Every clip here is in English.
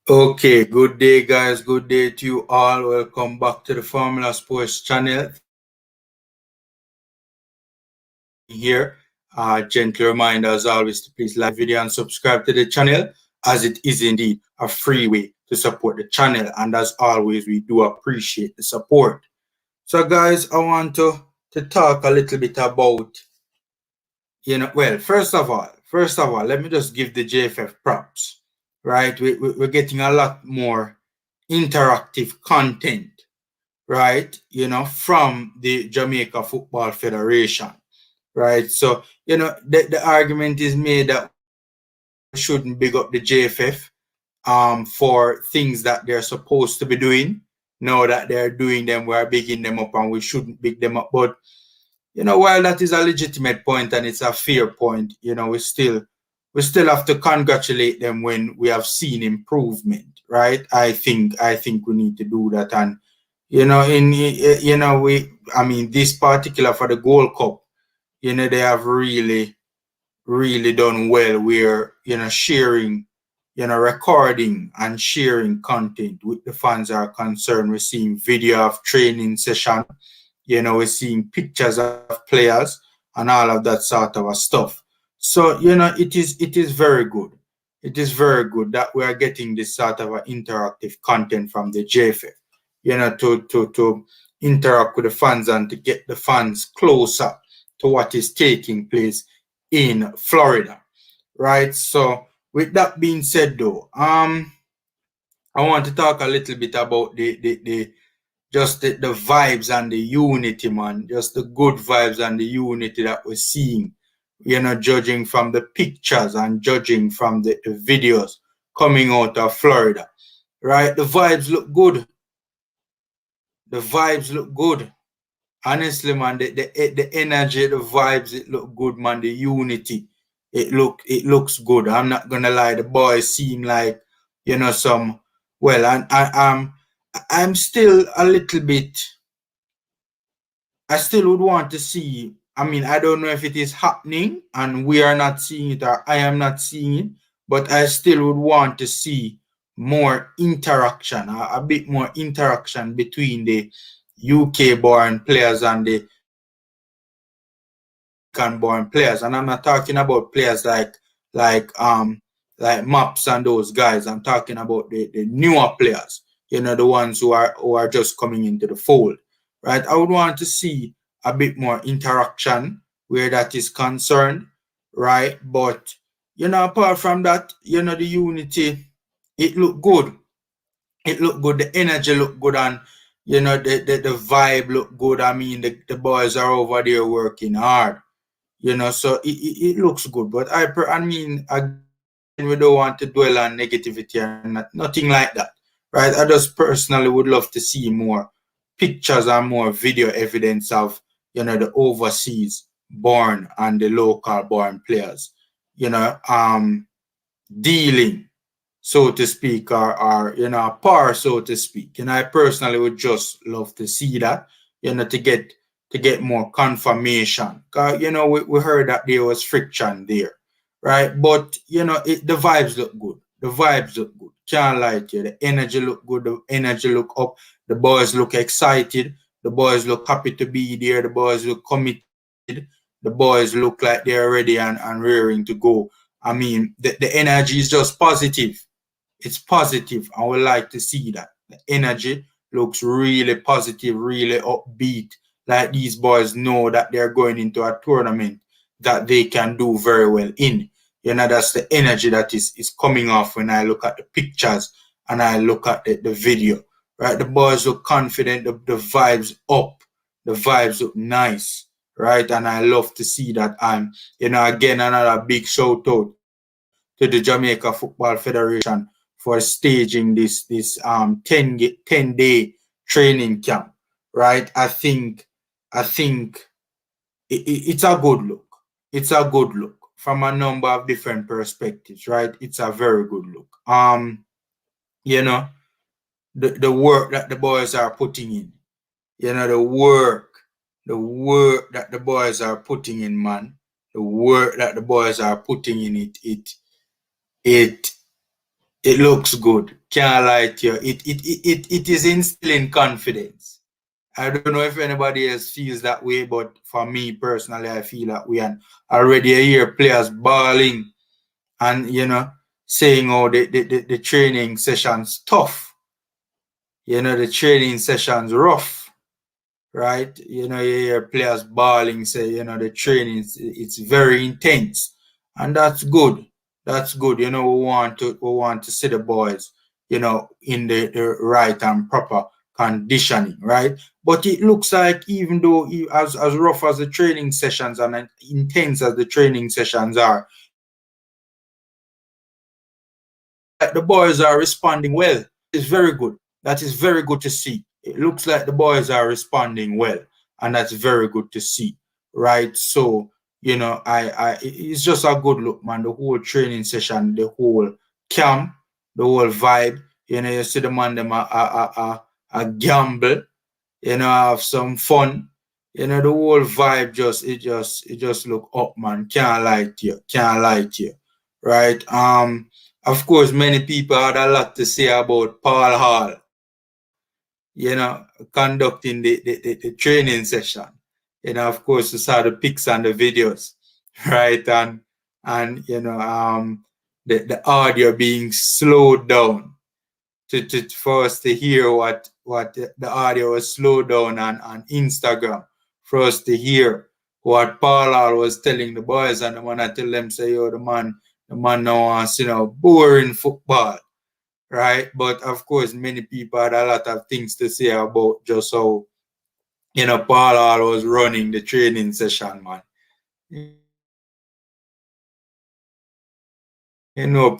Okay, good day, guys. Good day to you all. Welcome back to the Formula Sports channel. Here, gentle reminder as always to please like the video and subscribe to the channel, as it is indeed a free way to support the channel. And as always, we do appreciate the support. So, guys, I want to talk a little bit about, well, first of all, let me just give the JFF props, right? We're getting a lot more interactive content, right, from the Jamaica Football Federation, right? So, the argument is made that we shouldn't big up the JFF for things that they're supposed to be doing. Now that they're doing them, we're bigging them up and we shouldn't big them up. But, while that is a legitimate point and it's a fair point, we still have to congratulate them when we have seen improvement, right? I think we need to do that. And this particular for the Gold Cup, they have really done well. We're, sharing, recording and sharing content with the fans are concerned. We're seeing video of training session, we're seeing pictures of players and all of that sort of stuff. So, it is very good. It is very good that we are getting this sort of interactive content from the JFF, to interact with the fans and to get the fans closer to what is taking place in Florida, right? So with that being said, though, I want to talk a little bit about the vibes and the unity, man. Just the good vibes and the unity that we're seeing, judging from the pictures and judging from the videos coming out of Florida, right? The vibes look good. The vibes look good. Honestly, man, the energy, the vibes, it look good, man. The unity, it looks good. I'm not gonna lie, the boys seem like, some, well, and I'm still a little bit, I still would want to see. I mean, I don't know if it is happening and we are not seeing it or I am not seeing it, but I still would want to see more interaction, a bit more interaction between the UK-born players and the Jamaican-born players. And I'm not talking about players like Maps and those guys. I'm talking about the newer players, the ones who are just coming into the fold, right? I would want to see a bit more interaction where that is concerned, right? But apart from that, the unity, it looked good. It looked good. The energy looked good, and the vibe looked good. I mean, the boys are over there working hard, so it looks good. But I mean, again, we don't want to dwell on negativity and nothing like that, right? I just personally would love to see more pictures and more video evidence of, the overseas born and the local born players, dealing, so to speak, or par, so to speak. I personally would just love to see that, to get more confirmation. Cause we heard that there was friction there, right? But the vibes look good. The vibes look good. Can't lie to you. The energy look good. The energy look up. The boys look excited. The boys look happy to be there. The boys look committed. The boys look like they're ready and raring to go. I mean, the energy is just positive. It's positive. I would like to see that. The energy looks really positive, really upbeat. Like these boys know that they're going into a tournament that they can do very well in. That's the energy that is coming off when I look at the pictures and I look at the video. Right? The boys look confident, the vibes up, the vibes look nice. Right? And I love to see that. And again, another big shout out to the Jamaica Football Federation for staging this 10-day training camp, right? I think it's a good look. It's a good look from a number of different perspectives, right? It's a very good look. The work that the boys are putting in, the work that the boys are putting in, man. The work that the boys are putting in, it It looks good. Can't lie to you. It is instilling confidence. I don't know if anybody else feels that way, but for me personally, I feel that way. And already I hear players bawling and, saying, oh, the training session's tough. The training session's rough, right? You hear players bawling, say, the training, it's very intense. And that's good. That's good. We want to see the boys, in the right and proper conditioning, right? But it looks like even though as rough as the training sessions and intense as the training sessions are, the boys are responding well. It's very good. That is very good to see. It looks like the boys are responding well, and that's very good to see, right? So, it's just a good look, man. The whole training session, the whole camp, the whole vibe. You see the man them a gamble, have some fun. The whole vibe just look up, man. Can't lie to you. Can't lie to you. Right? Of course, many people had a lot to say about Paul Hall, conducting the training session. Of course, we saw the pics and the videos, right? And the audio being slowed down for us to hear what the audio was slowed down on Instagram, for us to hear what Paul was telling the boys, and the man I tell them, say, yo, the man now wants, boring football, right? But of course, many people had a lot of things to say about just how, Paul was running the training session, man. You know what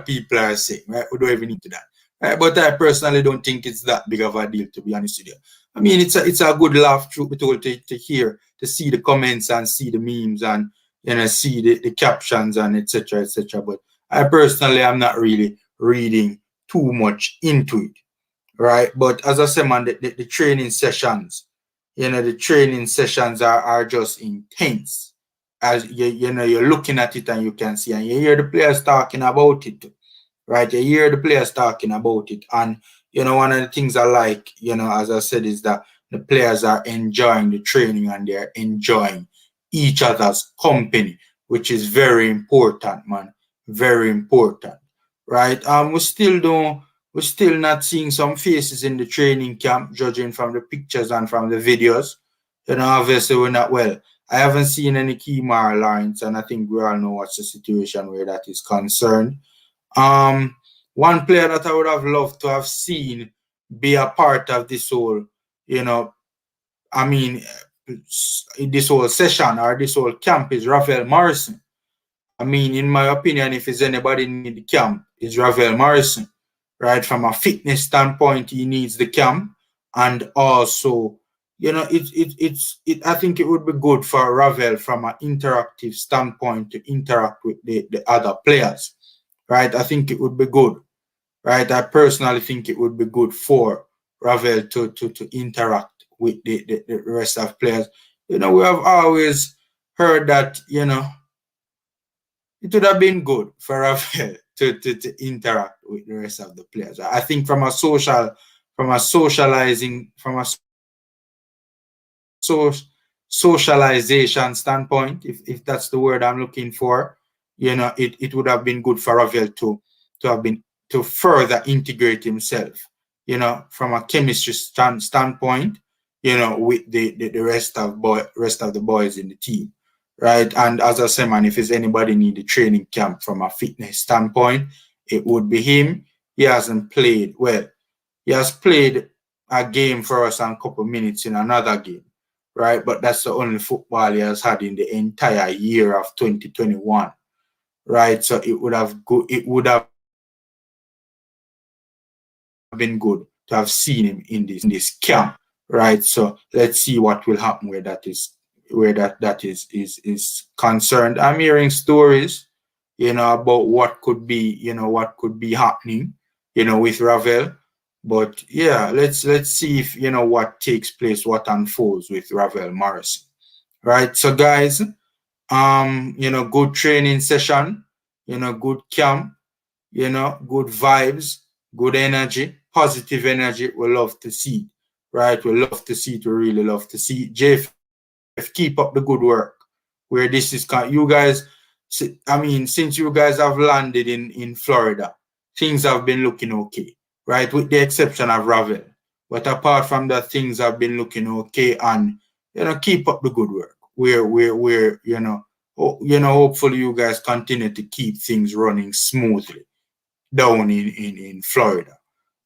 people are saying, right? We don't even need to that. Right? But I personally don't think it's that big of a deal, to be honest with you. I mean, it's a good laugh, truth be told, to hear, to see the comments and see the memes and, see the captions and etc. etc. But I personally am not really reading too much into it, right? But as I said, man, the training sessions, the training sessions are just intense. As you're looking at it and you can see, and you hear the players talking about it, right? You hear the players talking about it. And, one of the things I like, as I said, is that the players are enjoying the training and they're enjoying each other's company, which is very important, man. Very important, right? We're still not seeing some faces in the training camp, judging from the pictures and from the videos. Obviously we're not well. I haven't seen any Kemar lines, and I think we all know what's the situation where that is concerned. One player that I would have loved to have seen be a part of this whole, I mean, this whole session or this whole camp is Rafael Morrison. I mean, in my opinion, if there's anybody in the camp, it's Rafael Morrison, right? From a fitness standpoint, he needs the camp, and also, I think it would be good for Ravel from an interactive standpoint to interact with the other players, right? I think it would be good, right? I personally think it would be good for Ravel to interact with the rest of players. We have always heard that, it would have been good for Rafael to interact with the rest of the players. I think from a socialization standpoint, if that's the word I'm looking for, it would have been good for Ravel to further integrate himself, from a chemistry standpoint, with the rest of the boys in the team. Right. And as I said, man, if there's anybody need a training camp from a fitness standpoint, it would be him. He hasn't played well. He has played a game for us and a couple minutes in another game, right? But that's the only football he has had in the entire year of 2021, right? So it would have been good to have seen him in this camp, right? So let's see what will happen where that is concerned. I'm hearing stories, about what could be happening, with Ravel. But yeah, let's see if what takes place, what unfolds with Ravel Morrison. Right. So guys, good training session, good camp, you know, good vibes, good energy, positive energy. We love to see it, right? We love to see it. We really love to see it. JF, keep up the good work. Where this is, you guys, I mean, since you guys have landed in Florida, things have been looking okay, right? With the exception of Ravel. But apart from that, things have been looking okay, and you know, keep up the good work. We're hopefully you guys continue to keep things running smoothly down in Florida.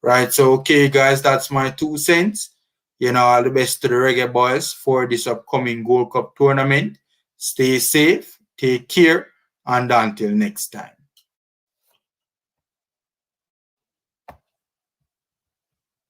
Right. So okay guys, that's my 2 cents. You know, all the best to the Reggae Boys for this upcoming Gold Cup tournament. Stay safe, take care, and until next time.